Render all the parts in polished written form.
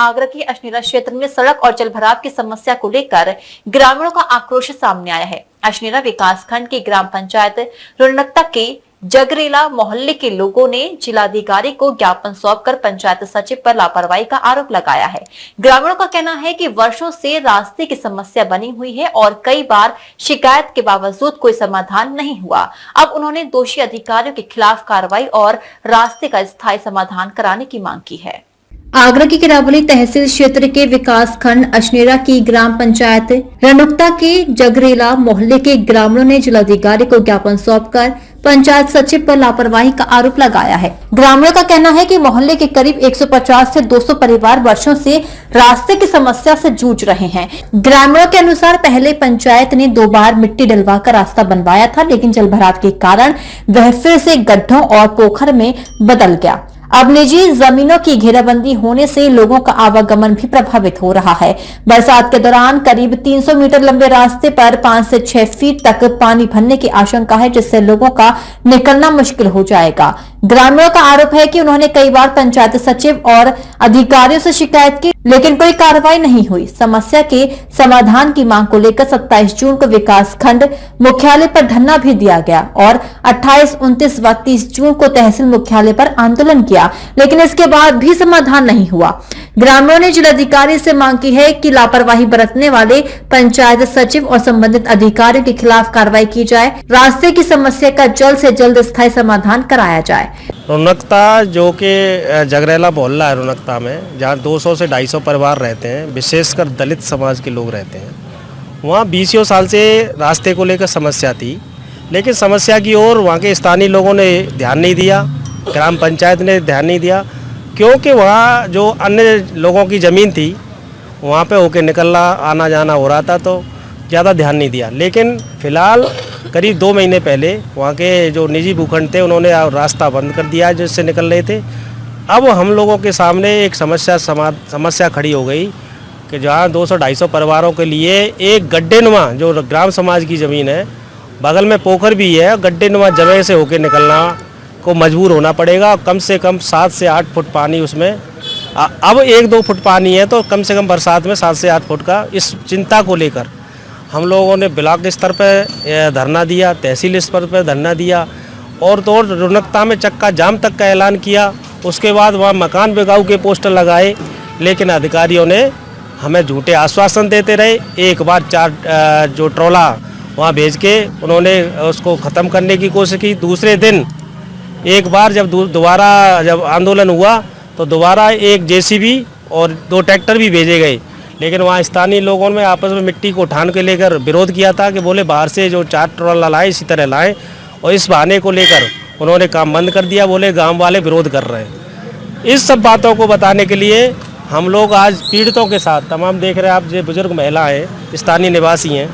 आगरा के अशनेरा क्षेत्र में सड़क और जलभराव की समस्या को लेकर ग्रामीणों का आक्रोश सामने आया है। अशनेरा विकासखंड के ग्राम पंचायत रुनकता के जगरेला मोहल्ले के लोगों ने जिलाधिकारी को ज्ञापन सौंपकर पंचायत सचिव पर लापरवाही का आरोप लगाया है। ग्रामीणों का कहना है कि वर्षों से रास्ते की समस्या बनी हुई है और कई बार शिकायत के बावजूद कोई समाधान नहीं हुआ। अब उन्होंने दोषी अधिकारियों के खिलाफ कार्रवाई और रास्ते का स्थायी समाधान कराने की मांग की है। आगरा की किरावली तहसील क्षेत्र के विकास खंड अशनेरा की ग्राम पंचायत रनुकता के जगरेला मोहल्ले के ग्रामीणों ने जिलाधिकारी को ज्ञापन सौंपकर पंचायत सचिव पर लापरवाही का आरोप लगाया है। ग्रामीणों का कहना है कि मोहल्ले के करीब 150 से 200 परिवार वर्षों से रास्ते की समस्या से जूझ रहे हैं। ग्रामीणों के अनुसार पहले पंचायत ने 2 बार मिट्टी डलवाकर रास्ता बनवाया था, लेकिन जलभराव के कारण वह फिर से गड्ढों और पोखर में बदल गया। अब निजी जमीनों की घेराबंदी होने से लोगों का आवागमन भी प्रभावित हो रहा है। बरसात के दौरान करीब 300 मीटर लंबे रास्ते पर 5 से 6 फीट तक पानी भरने की आशंका है, जिससे लोगों का निकलना मुश्किल हो जाएगा। ग्रामीणों का आरोप है कि उन्होंने कई बार पंचायत सचिव और अधिकारियों से शिकायत की, लेकिन कोई कार्रवाई नहीं हुई। समस्या के समाधान की मांग को लेकर 27 जून को विकास खंड मुख्यालय पर धरना भी दिया गया और 28, 29 व 30 जून को तहसील मुख्यालय पर आंदोलन किया, लेकिन इसके बाद भी समाधान नहीं हुआ। ग्रामीणों ने जिलाधिकारी से मांग की है कि लापरवाही बरतने वाले पंचायत सचिव और संबंधित अधिकारियों के खिलाफ कार्रवाई की जाए, रास्ते की समस्या का जल्द से जल्द स्थायी समाधान कराया जाए। रुनकता जो कि जगरेला मोहल्ला है रुनकता में, जहाँ 200 से 250 परिवार रहते हैं, विशेषकर दलित समाज के लोग रहते हैं। वहाँ 20 साल से रास्ते को लेकर समस्या थी, लेकिन समस्या की ओर वहाँ के स्थानीय लोगों ने ध्यान नहीं दिया, ग्राम पंचायत ने ध्यान नहीं दिया, क्योंकि वहाँ जो अन्य लोगों की ज़मीन थी वहाँ पे होके निकलना आना जाना हो रहा था, तो ज़्यादा ध्यान नहीं दिया। लेकिन फ़िलहाल करीब 2 महीने पहले वहाँ के जो निजी भूखंड थे उन्होंने रास्ता बंद कर दिया जिससे निकल रहे थे। अब हम लोगों के सामने एक समस्या खड़ी हो गई कि जहाँ 200-250 परिवारों के लिए एक गड्ढेनुमा जो ग्राम समाज की ज़मीन है, बगल में पोखर भी है, गड्ढेनुमा जगह से होके निकलना को मजबूर होना पड़ेगा। कम से कम 7 से 8 फुट पानी उसमें, अब 1-2 फुट पानी है, तो कम से कम बरसात में 7 से 8 फुट का। इस चिंता को लेकर हम लोगों ने ब्लॉक स्तर पर धरना दिया, तहसील स्तर पर धरना दिया और तो रुनकता में चक्का जाम तक का ऐलान किया। उसके बाद वहाँ मकान बिकाऊ के पोस्टर लगाए, लेकिन अधिकारियों ने हमें झूठे आश्वासन देते रहे। एक बार 4 जो ट्रॉला वहाँ भेज के उन्होंने उसको ख़त्म करने की कोशिश की। दूसरे दिन एक बार जब दोबारा जब आंदोलन हुआ तो दोबारा एक जेसीबी और 2 ट्रैक्टर भी भेजे गए, लेकिन वहाँ स्थानीय लोगों में आपस में मिट्टी को उठाने के लेकर विरोध किया था कि बोले बाहर से जो 4 ट्रॉला लाए इसी तरह लाएं, और इस बहाने को लेकर उन्होंने काम बंद कर दिया। बोले गांव वाले विरोध कर रहे हैं। इस सब बातों को बताने के लिए हम लोग आज पीड़ितों के साथ, तमाम देख रहे हैं आप, जो बुजुर्ग महिला हैं, स्थानीय निवासी हैं,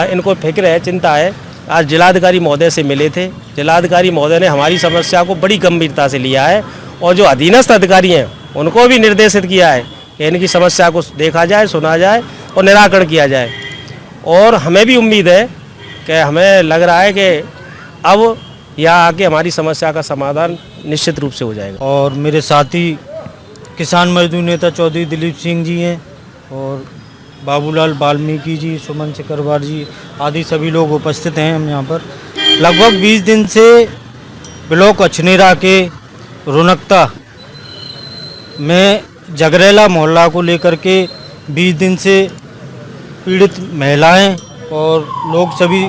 इनको फिक्र है, चिंता है। आज जिलाधिकारी महोदय से मिले थे। जिलाधिकारी महोदय ने हमारी समस्या को बड़ी गंभीरता से लिया है और जो अधीनस्थ अधिकारी हैं उनको भी निर्देशित किया है कि इनकी समस्या को देखा जाए, सुना जाए और निराकरण किया जाए। और हमें भी उम्मीद है कि हमें लग रहा है कि अब यहाँ आके हमारी समस्या का समाधान निश्चित रूप से हो जाएगा। और मेरे साथी किसान मजदूर नेता चौधरी दिलीप सिंह जी हैं और बाबूलाल वाल्मीकि जी, सुमन सिकरवार जी आदि सभी लोग उपस्थित हैं। हम यहाँ पर लगभग 20 दिन से ब्लॉक अछनेरा के रुनकता में जगरेला मोहल्ला को लेकर के 20 दिन से पीड़ित महिलाएं और लोग सभी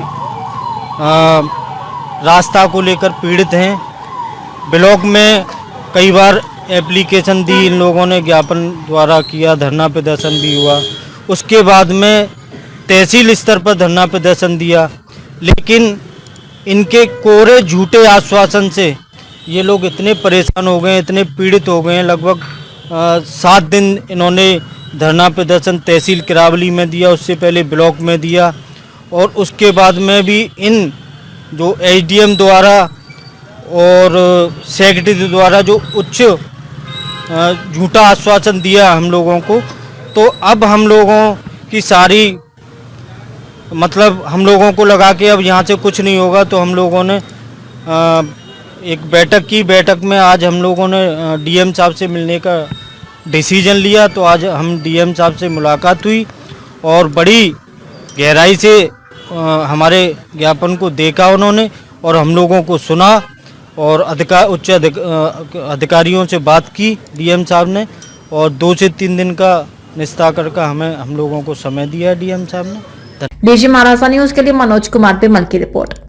रास्ता को लेकर पीड़ित हैं। ब्लॉक में कई बार एप्लीकेशन दी, इन लोगों ने ज्ञापन द्वारा किया, धरना प्रदर्शन भी हुआ। उसके बाद में तहसील स्तर पर धरना प्रदर्शन दिया, लेकिन इनके कोरे झूठे आश्वासन से ये लोग इतने परेशान हो गए, इतने पीड़ित हो गए हैं। लगभग 7 दिन इन्होंने धरना प्रदर्शन तहसील किरावली में दिया, उससे पहले ब्लॉक में दिया, और उसके बाद में भी इन जो एसडीएम द्वारा और सेक्रेटरी द्वारा जो उच्च झूठा आश्वासन दिया हम लोगों को, तो अब हम लोगों की सारी मतलब हम लोगों को लगा कि अब यहाँ से कुछ नहीं होगा, तो हम लोगों ने एक बैठक की। बैठक में आज हम लोगों ने डीएम साहब से मिलने का डिसीजन लिया। तो आज हम डीएम साहब से मुलाकात हुई और बड़ी गहराई से हमारे ज्ञापन को देखा उन्होंने और हम लोगों को सुना और उच्च अधिकारियों से बात की डीएम साहब ने और 2 से 3 दिन का निस्ताकर का हम लोगों को समय दिया डीएम साहब ने। डीजी महाराजा न्यूज के लिए मनोज कुमार बेमल की रिपोर्ट।